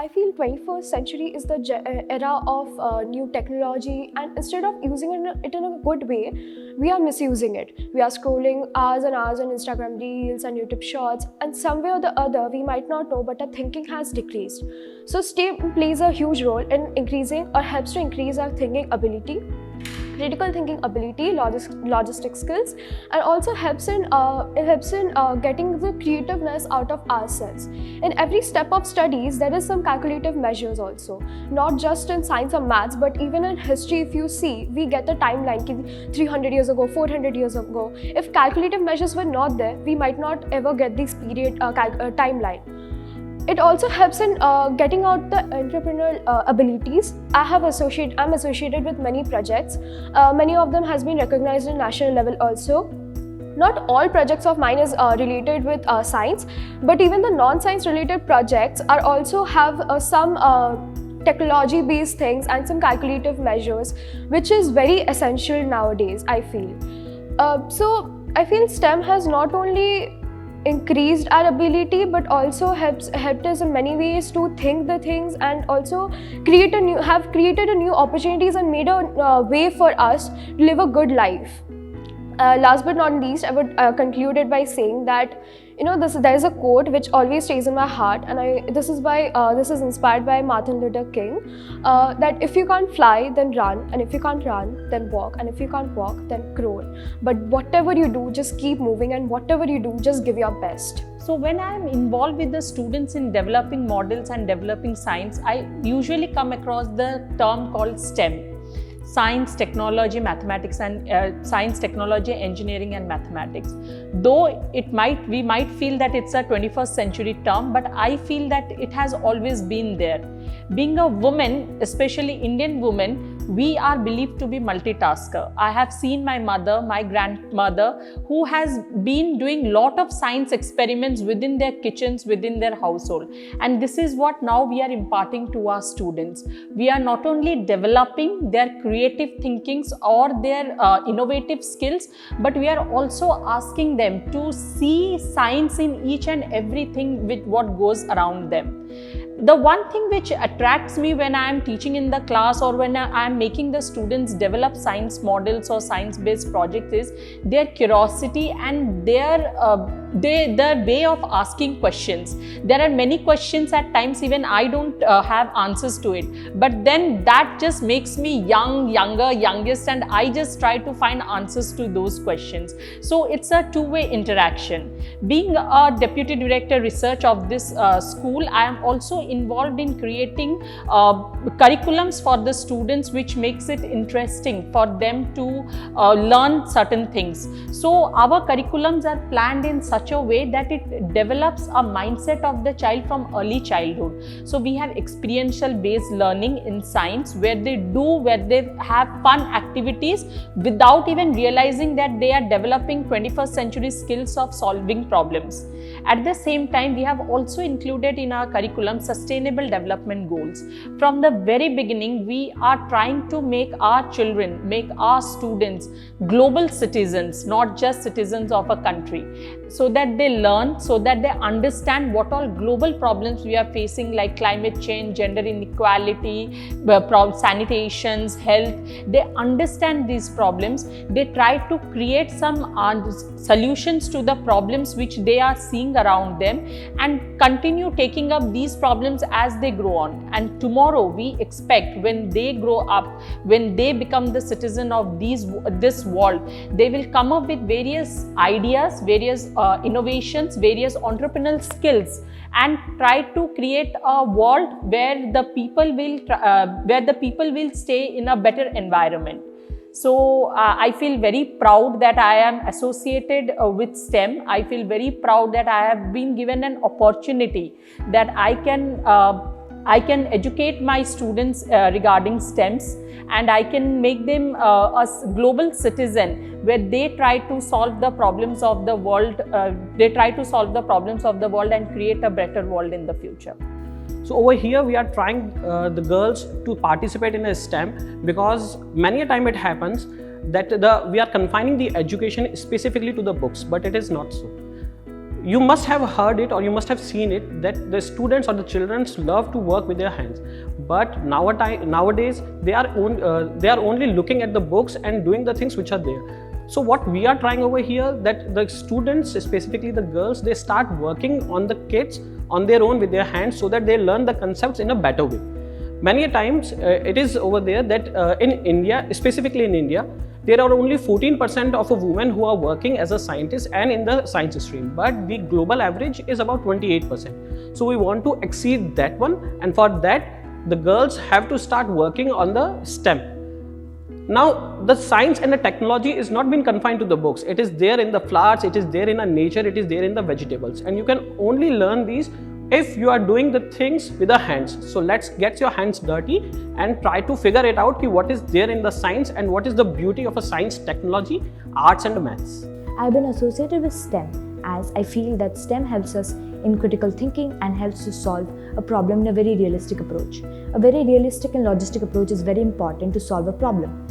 I feel 21st century is the era of new technology, and instead of using it in a good way, we are misusing it. We are scrolling hours and hours on Instagram Reels and YouTube Shorts, and somewhere or the other, we might not know, but our thinking has decreased. So STEM plays a huge role in increasing or helps to increase our thinking ability, critical thinking ability, logistic skills, and also helps in getting the creativeness out of ourselves. In every step of studies, there is some calculative measures also, not just in science or maths, but even in history. If you see, we get a timeline 300 years ago, 400 years ago. If calculative measures were not there, we might not ever get this period timeline. It also helps in getting out the entrepreneurial abilities. I'm associated with many projects. Many of them has been recognized in national level also. Not all projects of mine is related with science, but even the non-science related projects are also have some technology based things and some calculative measures, which is very essential nowadays, I feel. So I feel STEM has not only increased our ability but also helped us in many ways to think the things, and also created a new opportunities and made a way for us to live a good life. Last but not least, I would conclude it by saying that there is a quote which always stays in my heart, and this is inspired by Martin Luther King, that if you can't fly, then run, and if you can't run, then walk, and if you can't walk, then crawl. But whatever you do, just keep moving, and whatever you do, just give your best. So when I am involved with the students in developing models and developing science, I usually come across the term called STEM. Science, technology, mathematics, and science, technology, engineering, and mathematics. Though we might feel that it's a 21st century term, but I feel that it has always been there. Being a woman, especially Indian woman, we are believed to be multitasker. I have seen my mother, my grandmother, who has been doing lot of science experiments within their kitchens, within their household. And this is what now we are imparting to our students. We are not only developing their creative thinkings or their innovative skills, but we are also asking them to see science in each and everything with what goes around them. The one thing which attracts me when I am teaching in the class or when I am making the students develop science models or science-based projects is their curiosity and their way of asking questions. There are many questions at times even I don't have answers to it, but then that just makes me youngest, and I just try to find answers to those questions. So it's a two-way interaction. Being a deputy director research of this school, I am also involved in creating curriculums for the students, which makes it interesting for them to learn certain things. So our curriculums are planned in such a way that it develops a mindset of the child from early childhood. So we have experiential based learning in science where they have fun activities without even realizing that they are developing 21st century skills of solving problems. At the same time, we have also included in our curriculum sustainable development goals. From the very beginning, we are trying to make our children, make our students global citizens, not just citizens of a country, so that they learn, so that they understand what all global problems we are facing, like climate change, gender inequality, sanitations, health. They understand these problems. They try to create some solutions to the problems which they are seeing around them, and continue taking up these problems as they grow on. And tomorrow we expect, when they grow up, when they become the citizen of this world, they will come up with various ideas, various innovations, various entrepreneurial skills, and try to create a world where the people will stay in a better environment. So I feel very proud that I am associated with STEM. I feel very proud that I have been given an opportunity that I can educate my students regarding STEMs, and I can make them a global citizen where they try to solve the problems of the world. And create a better world in the future. So over here we are trying the girls to participate in a STEM, because many a time it happens that we are confining the education specifically to the books, but it is not so. you must have heard it or you must have seen it that the students or the children love to work with their hands, but nowadays they are only looking at the books and doing the things which are there. So what we are trying over here, that the students, specifically the girls, they start working on the kids on their own with their hands, so that they learn the concepts in a better way. Many a times it is over there that in India, specifically in India, there are only 14% of women who are working as a scientist and in the science stream, but the global average is about 28%. So we want to exceed that one, and for that the girls have to start working on the STEM. Now the science and the technology is not been confined to the books. It is there in the flowers, it is there in the nature, it is there in the vegetables, and you can only learn these if you are doing the things with the hands. So let's get your hands dirty and try to figure it out, what is there in the science and what is the beauty of a science, technology, arts and maths. I've been associated with STEM as I feel that STEM helps us in critical thinking and helps to solve a problem in a very realistic approach. A very realistic and logistic approach is very important to solve a problem.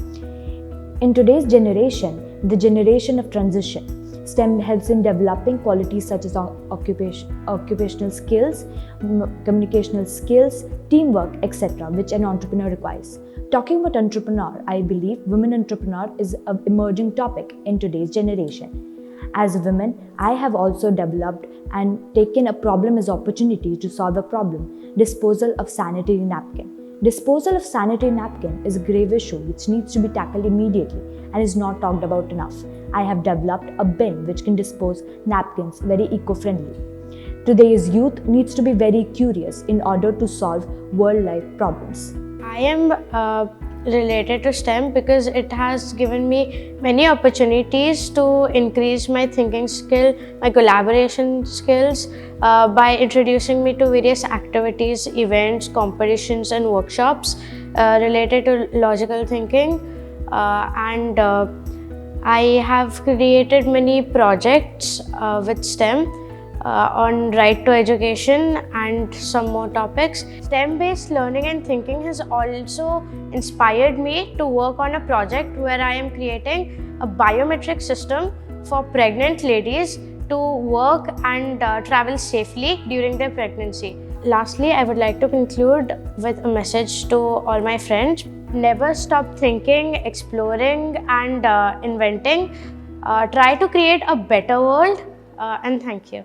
In today's generation, the generation of transition, STEM helps in developing qualities such as occupational skills, communicational skills, teamwork, etc., which an entrepreneur requires. Talking about entrepreneur, I believe women entrepreneur is an emerging topic in today's generation. As a woman, I have also developed and taken a problem as opportunity to solve a problem: disposal of sanitary napkin. Disposal of sanitary napkin is a grave issue which needs to be tackled immediately and is not talked about enough. I have developed a bin which can dispose napkins very eco-friendly. Today's youth needs to be very curious in order to solve world-life problems. I am related to STEM because it has given me many opportunities to increase my thinking skill, my collaboration skills, by introducing me to various activities, events, competitions and workshops related to logical thinking, and I have created many projects with STEM on right to education and some more topics. STEM-based learning and thinking has also inspired me to work on a project where I am creating a biometric system for pregnant ladies to work and travel safely during their pregnancy. Lastly, I would like to conclude with a message to all my friends. Never stop thinking, exploring and inventing. Try to create a better world, and thank you.